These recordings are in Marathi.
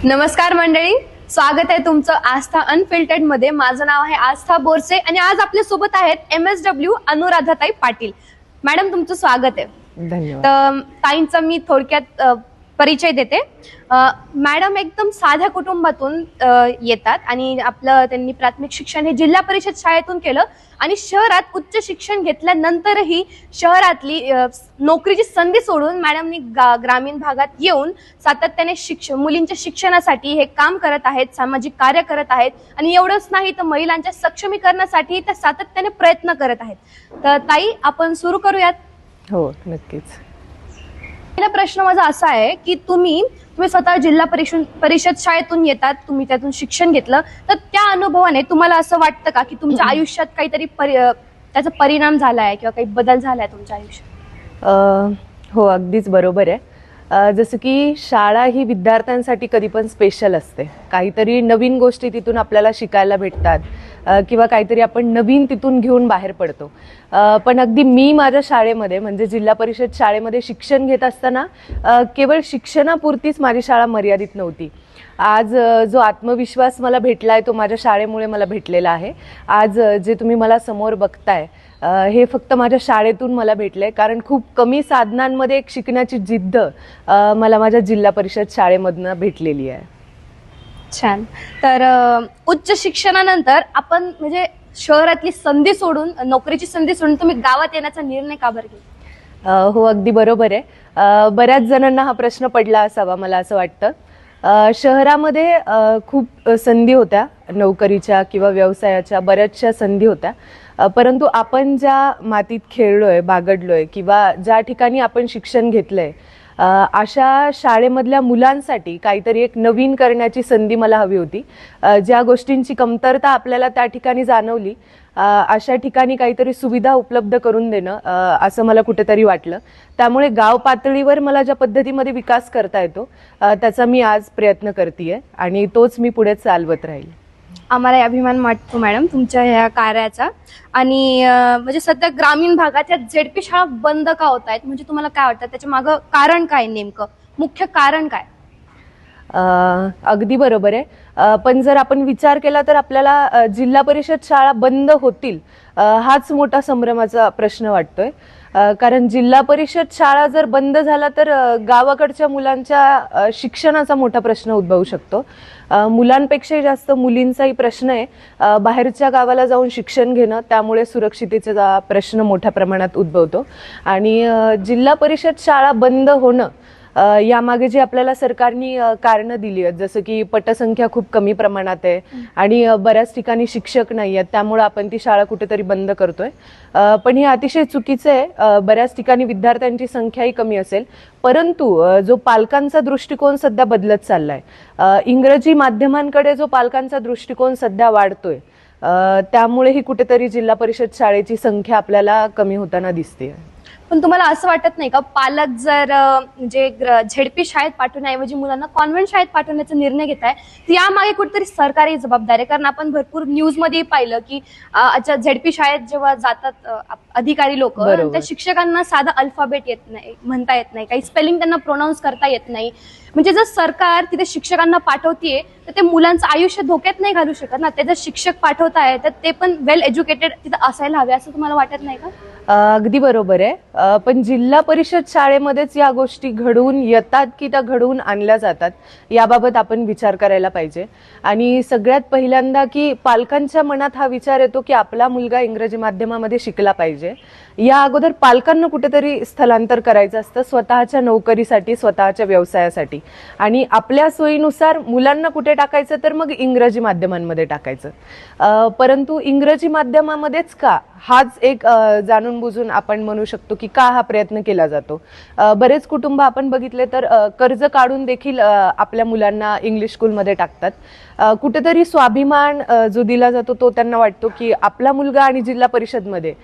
नमस्कार मंडळी, स्वागत आहे तुमचं आस्था अनफिल्टर्ड मध्ये। माझं नाव आहे आस्था बोरसे आणि आज आपल्या सोबत आहेत MSW अनुराधाताई पाटील मॅडम। तुमचं स्वागत आहे। धन्यवाद। तर ताईंचा मी थोडक्यात परिचय देते। मॅडम एकदम साध्या कुटुंबातून येतात आणि आपलं त्यांनी प्राथमिक शिक्षण हे जिल्हा परिषद शाळेतून केलं आणि शहरात उच्च शिक्षण घेतल्यानंतरही शहरातली नोकरीची संधी सोडून मॅडमनी ग्रामीण भागात येऊन सातत्याने मुलींच्या शिक्षणासाठी हे काम करत आहेत, सामाजिक कार्य करत आहेत आणि एवढंच नाही तर महिलांच्या सक्षमीकरणासाठी त्या सातत्याने प्रयत्न करत आहेत। तर ताई, आपण सुरू करूयात। हो, नक्कीच। पहिला प्रश्न माझा असा आहे की तुम्ही स्वतः जिल्हा परिषद शाळेतून येतात, तुम्ही त्यातून शिक्षण घेतलं, तर त्या अनुभवाने तुम्हाला असं वाटतं का की तुमच्या आयुष्यात काहीतरी त्याचा परिणाम झालाय किंवा काही बदल झालाय तुमच्या आयुष्यात? हो, अगदीच बरोबर आहे। जसं की शाळा ही विद्यार्थ्यांसाठी कधी पण स्पेशल असते। काहीतरी नवीन गोष्टी तिथून आपल्याला शिकायला भेटतात किंवा काहीतरी आपण नवीन तिथून घेऊन बाहेर पडतो। पण अगदी मी माझ्या शाळेमध्ये म्हणजे जिल्हा परिषद शाळेमध्ये शिक्षण घेत असताना केवळ शिक्षणापुरतीच माझी शाळा मर्यादित नव्हती। आज जो आत्मविश्वास मला भेटलाय तो माझ्या शाळेमुळे मला भेटलेला आहे। आज जे तुम्ही मला समोर बघताय हे फक्त माझ्या शाळेतून मला भेटले, कारण खूप कमी साधनांमध्ये एक शिकण्याची जिद्द मला माझ्या जिल्हा परिषद शाळेमधनं भेटलेली आहे। छान। तर उच्च शिक्षणानंतर आपण म्हणजे शहरातली संधी सोडून, नोकरीची संधी सोडून तुम्ही गावात येण्याचा निर्णय का बरं घेतला? हो, अगदी बरोबर आहे। बऱ्याच जणांना हा प्रश्न पडला असावा, मला असं वाटतं। शहरामध्ये खूप संधी होत्या, नोकरीच्या किंवा व्यवसायाच्या बऱ्याचशा संधी होत्या, परंतु आपण ज्या मातीत खेळलोय, बागडलोय किंवा ज्या ठिकाणी आपण शिक्षण घेतलंय, अशा शाळेमधल्या मुलांसाठी काहीतरी एक नवीन करण्याची संधी मला हवी होती। ज्या गोष्टींची कमतरता आपल्याला त्या ठिकाणी जाणवली, अशा ठिकाणी काहीतरी सुविधा उपलब्ध करून देणं असं मला कुठेतरी वाटलं। त्यामुळे गाव पातळीवर मला ज्या पद्धतीमध्ये विकास करता येतो त्याचा मी आज प्रयत्न करतेय आणि तोच मी पुढे चालवत राहील। आम्हाला अभिमान वाटतो मॅडम तुमच्या ह्या कार्याचा। आणि म्हणजे सध्या ग्रामीण भागात या झेडपी शाळा बंद का होत आहेत, म्हणजे तुम्हाला काय वाटतं त्याच्या मागं कारण काय, नेमकं मुख्य कारण काय? अगदी बरोबर आहे। पण जर आपण विचार केला तर आपल्याला जिल्हा परिषद शाळा बंद होतील हाच मोठा संभ्रमाचा प्रश्न वाटतोय। कारण जिल्हा परिषद शाळा जर बंद झाला तर गावाकडच्या मुलांच्या शिक्षणाचा मोठा प्रश्न उद्भवू शकतो। मुलांपेक्षाही जास्त मुलींचाही प्रश्न आहे बाहेरच्या गावाला जाऊन शिक्षण घेणं, त्यामुळे सुरक्षिततेचा प्रश्न मोठ्या प्रमाणात उद्भवतो। आणि जिल्हा परिषद शाळा बंद होणं यामागे जी आपल्याला सरकारने कारणं दिली आहेत, जसं की पटसंख्या खूप कमी प्रमाणात आहे आणि बऱ्याच ठिकाणी शिक्षक नाही आहेत, त्यामुळे आपण ती शाळा कुठेतरी बंद करतोय, पण हे अतिशय चुकीचं आहे। बऱ्याच ठिकाणी विद्यार्थ्यांची संख्याही कमी असेल, परंतु जो पालकांचा दृष्टिकोन सध्या बदलत चाललाय, इंग्रजी माध्यमांकडे जो पालकांचा दृष्टिकोन सध्या वाढतोय, त्यामुळे ही कुठेतरी जिल्हा परिषद शाळेची संख्या आपल्याला कमी होताना दिसते। पण तुम्हाला असं वाटत नाही का, पालक जर म्हणजे झेडपी शाळेत पाठवण्याऐवजी मुलांना कॉन्व्हेंट शाळेत पाठवण्याचा निर्णय घेत आहे, तर यामागे कुठेतरी सरकारी जबाबदारी आहे? कारण आपण भरपूर न्यूज मध्ये पाहिलं की झेडपी शाळेत जेव्हा जातात अधिकारी लोक, त्या शिक्षकांना साधा अल्फाबेट येत नाही, म्हणता येत नाही, काही स्पेलिंग त्यांना प्रोनाऊन्स करता येत नाही। म्हणजे जर सरकार तिथे शिक्षकांना पाठवतीये तर ते मुलांचं आयुष्य धोक्यात नाही घालू शकत ना। ते जर शिक्षक पाठवताय तर ते पण वेल एज्युकेटेड तिथे असायला हवे, असं तुम्हाला वाटत नाही का? अगदी बरोबर आहे। पण जिल्हा परिषद शाळेमध्येच या गोष्टी घडवून येतात की त्या घडवून आणल्या जातात याबाबत आपण विचार करायला पाहिजे। आणि सगळ्यात पहिल्यांदा की पालकांच्या मनात हा विचार येतो की आपला मुलगा इंग्रजी माध्यमामध्ये शिकला पाहिजे, या अगोदर पालकांना कुठेतरी स्थलांतर करायचं असतं स्वतःच्या नोकरीसाठी, स्वतःच्या व्यवसायासाठी, आणि आपल्या सोयीनुसार मुलांना कुठे टाकायचं तर मग इंग्रजी माध्यमांमध्ये टाकायचं। परंतु इंग्रजी माध्यमामध्येच का, हाच एक जाणून बुजून आपण म्हणू शकतो की का हा प्रयत्न केला जातो। बरेच कुटुंब आपण बघितले तर कर्ज काढून देखील आपल्या मुलांना इंग्लिश स्कूलमध्ये टाकतात। कुठेतरी स्वाभिमान जो दिला जातो तो त्यांना वाटतो की आपला मुलगा आणि जिल्हा परिषदमध्ये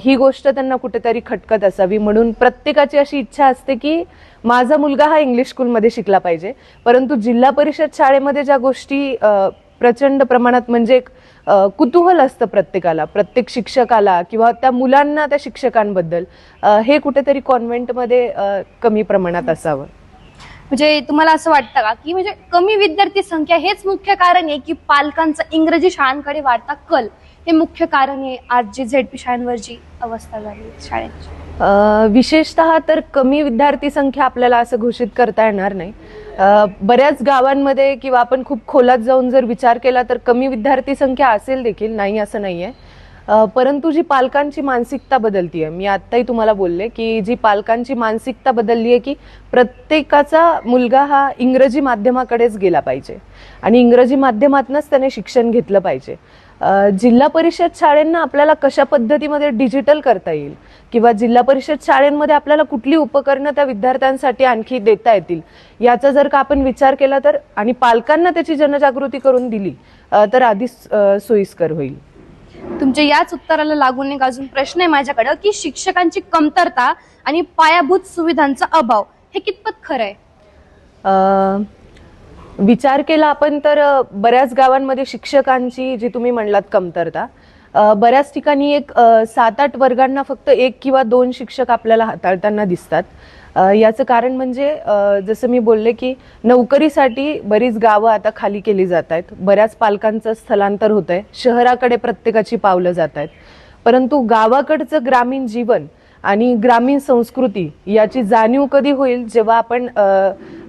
ही गोष्ट त्यांना कुठेतरी खटकत असावी, म्हणून प्रत्येकाची अशी इच्छा असते की माझा मुलगा हा इंग्लिश स्कूलमध्ये शिकला पाहिजे। परंतु जिल्हा परिषद शाळेमध्ये ज्या गोष्टी प्रचंड प्रमाणात म्हणजे कुतूहल असतं प्रत्येकाला, प्रत्येक शिक्षकाला किंवा त्या मुलांना त्या शिक्षकांबद्दल, हे कुठेतरी कॉन्व्हेंटमध्ये कमी प्रमाणात असावं। म्हणजे तुम्हाला असं वाटतं का की म्हणजे कमी विद्यार्थी संख्या हेच मुख्य कारण आहे की पालकांचा इंग्रजी शाळांकडे वाढता कल हे मुख्य कारण आहे आज जी झेडपी शाळांवर जी अवस्था झाली शाळेची? विशेषतः तर कमी विद्यार्थी संख्या आपल्याला असं घोषित करता येणार नाही. बऱ्याच गावांमध्ये किंवा आपण खूप खोलात जाऊन जर विचार केला तर कमी विद्यार्थी संख्या असेल देखील, नाही असं नाहीये. परंतु जी पालकांची मानसिकता बदलतीये, मी आत्ताही तुम्हाला बोलले की जी पालकांची मानसिकता बदलली आहे की प्रत्येकाचा मुलगा हा इंग्रजी माध्यमाकडेच गेला पाहिजे आणि इंग्रजी माध्यमातूनच त्याने शिक्षण घेतलं पाहिजे. जिल्हा परिषद शाळांना आपल्याला कशा पद्धतीमध्ये डिजिटल करता येईल किंवा जिल्हा परिषद शाळांमध्ये आपल्याला कुठली उपकरणं त्या विद्यार्थ्यांसाठी आणखी देता येतील याचा जर का आपण विचार केला तर आणि पालकांना त्याची जनजागृती करून दिली तर आधीच सोयीस्कर होईल. तुमच्या याच उत्तराला लागून एक अजून प्रश्न आहे माझ्याकडे की शिक्षकांची कमतरता आणि पायाभूत सुविधांचा अभाव हे कितपत खरं आहे? विचार केला आपण तर बऱ्याच गावांमध्ये शिक्षकांची जी तुम्ही म्हणलात कमतरता, बऱ्याच ठिकाणी एक 7-8 वर्गांना फक्त 1 किंवा 2 शिक्षक आपल्याला हाताळताना दिसतात. याचं कारण म्हणजे जसं मी बोलले की नोकरीसाठी बरीच गावं आता खाली केली जात आहेत, बऱ्याच पालकांचं स्थलांतर होत आहे, शहराकडे प्रत्येकाची पावलं जात आहेत. परंतु गावाकडचं ग्रामीण जीवन आणि ग्रामीण संस्कृती याची जाणीव कधी होईल जेव्हा आपण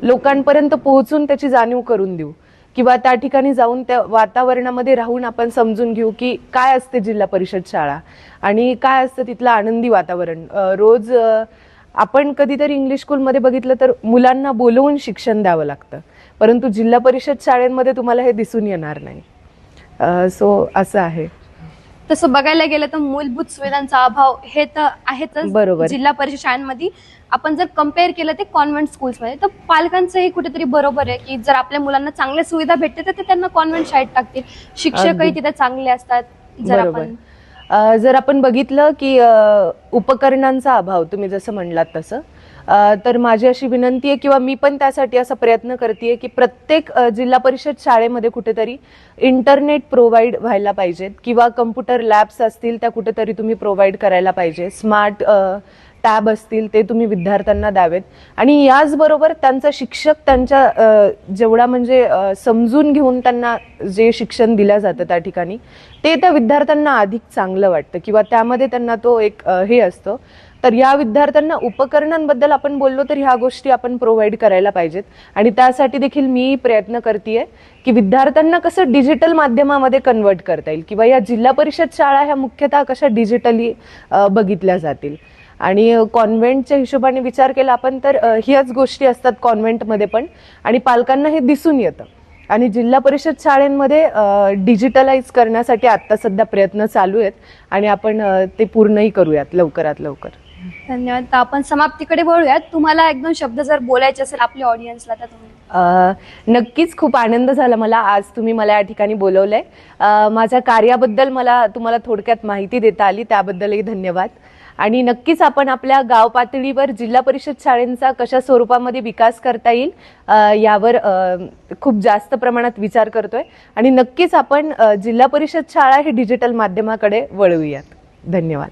लोकांपर्यंत पोहोचून त्याची जाणीव करून देऊ किंवा त्या ठिकाणी जाऊन त्या वातावरणामध्ये राहून आपण समजून घेऊ की काय असते जिल्हा परिषद शाळा आणि काय असतं तिथलं आनंदी वातावरण. रोज आपण कधीतरी इंग्लिश स्कूलमध्ये बघितलं तर मुलांना बोलवून शिक्षण द्यावं लागतं, परंतु जिल्हा परिषद शाळांमध्ये तुम्हाला हे दिसून येणार नाही. सो असं आहे. तसं बघायला गेलं तर मूलभूत सुविधांचा अभाव हे तर आहेतच. बरोबर. जिल्हा परिषद शाळांमध्ये आपण जर कम्पेअर केलं ते कॉन्व्हेंट स्कूल्समध्ये तर पालकांचंही कुठेतरी बरोबर आहे की जर आपल्या मुलांना चांगल्या सुविधा भेटते तर ते त्यांना कॉन्व्हेंट शाळेत टाकतील. शिक्षकही तिथे चांगले असतात. जर आपण बघितलं की उपकरणांचा अभाव तुम्ही जसं म्हणलात तसं, तर माझी अशी विनंती आहे किंवा मी पण त्यासाठी असा प्रयत्न करते की प्रत्येक जिल्हा परिषद शाळेमध्ये कुठेतरी इंटरनेट प्रोव्हाइड व्हायला पाहिजेत किंवा कम्प्युटर लॅब्स असतील त्या कुठेतरी तुम्ही प्रोव्हाइड करायला पाहिजे. स्मार्ट टॅब असतील ते तुम्ही विद्यार्थ्यांना द्यावेत आणि याचबरोबर त्यांचा शिक्षक त्यांच्या जेवढा म्हणजे समजून घेऊन त्यांना जे शिक्षण दिलं जातं त्या ठिकाणी ते त्या विद्यार्थ्यांना अधिक चांगलं वाटतं किंवा त्यामध्ये त्यांना तो एक हे असतो. तर या विद्यार्थ्यांना उपकरणांबद्दल आपण बोललो तर ह्या गोष्टी आपण प्रोव्हाइड करायला पाहिजेत आणि त्यासाठी देखील मी प्रयत्न करतेय की विद्यार्थ्यांना कसं डिजिटल माध्यमामध्ये कन्वर्ट करता येईल किंवा या जिल्हा परिषद शाळा ह्या मुख्यतः कशा डिजिटली बघितल्या जातील. आणि कॉन्व्हेंटच्या हिशोबाने विचार केला आपण तर ह्याच गोष्टी असतात कॉन्व्हेंटमध्ये पण आणि पालकांना हे दिसून येतं आणि जिल्हा परिषद शाळांमध्ये डिजिटलाइज करण्यासाठी आता सध्या प्रयत्न चालू आहेत आणि आपण ते पूर्णही करूयात लवकरात लवकर. धन्यवाद. तर आपण समाप्तीकडे वळूयात. तुम्हाला एक 2 शब्द जर बोलायचे असेल आपल्या ऑडियन्सला तर तुम्ही? नक्कीच खूप आनंद झाला मला आज तुम्ही मला या ठिकाणी बोलवलंय. माझ्या कार्याबद्दल मला तुम्हाला थोडक्यात माहिती देता आली त्याबद्दलही धन्यवाद. आणि नक्कीच आपण आपल्या गाव पातळीवर जिल्हा परिषद शाळांचा कशा स्वरूपामध्ये विकास करता येईल यावर खूप जास्त प्रमाणात विचार करतोय आणि नक्कीच आपण जिल्हा परिषद शाळा ही डिजिटल माध्यमाकडे वळवूयात. धन्यवाद.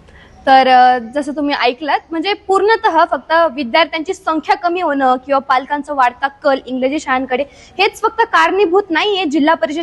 तर जसं तुम्ही ऐकलात म्हणजे पूर्णतः फक्त विद्यार्थ्यांची संख्या कमी होणं किंवा पालकांचा वाढता कल इंग्रजी शाळांकडे हेच फक्त कारणीभूत नाहीये जिल्हा परिषद